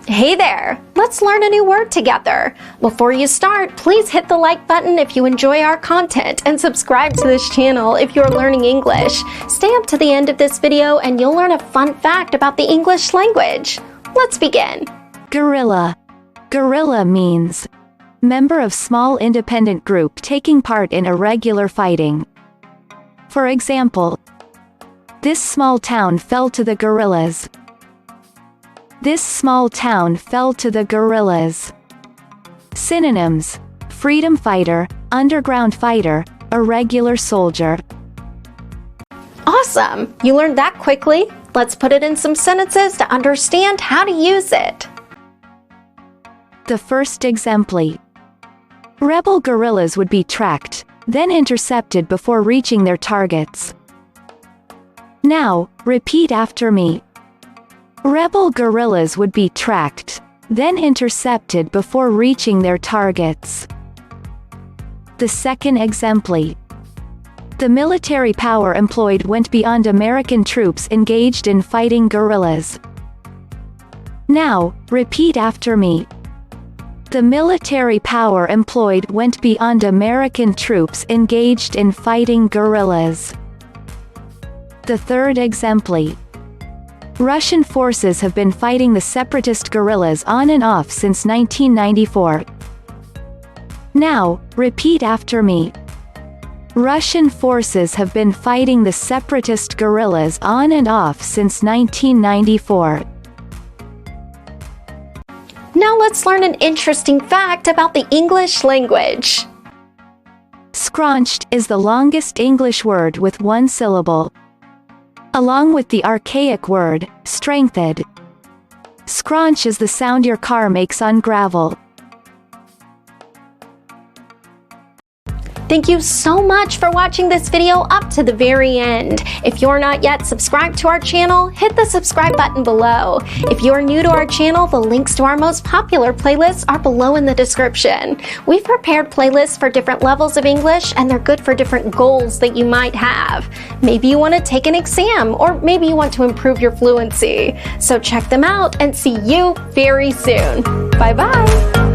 Hey there! Let's learn a new word together. Before you start, please hit the like button if you enjoy our content and subscribe to this channel if you're learning English. Stay up to the end of this video and you'll learn a fun fact about the English language. Let's begin. Guerrilla. Guerrilla means member of small independent group taking part in irregular fighting. For example, this small town fell to the guerrillas. This small town fell to the guerrillas. Synonyms: freedom fighter, underground fighter, irregular soldier. Awesome! You learned that quickly. Let's put it in some sentences to understand how to use it. The first exempli. Rebel guerrillas would be tracked, then intercepted before reaching their targets. Now, repeat after me. Rebel guerrillas would be tracked, then intercepted before reaching their targets. The second exempli. The military power employed went beyond American troops engaged in fighting guerrillas. Now, repeat after me. The military power employed went beyond American troops engaged in fighting guerrillas. The third exempli. Russian forces have been fighting the separatist guerrillas on and off since 1994. Now, repeat after me. Russian forces have been fighting the separatist guerrillas on and off since 1994. Now let's learn an interesting fact about the English language. Scraunched is the longest English word with one syllable, along with the archaic word, strengthened. Scraunch is the sound your car makes on gravel. Thank you so much for watching this video up to the very end. If you're not yet subscribed to our channel, hit the subscribe button below. If you're new to our channel, the links to our most popular playlists are below in the description. We've prepared playlists for different levels of English, and they're good for different goals that you might have. Maybe you want to take an exam, or maybe you want to improve your fluency. So check them out and see you very soon. Bye-bye.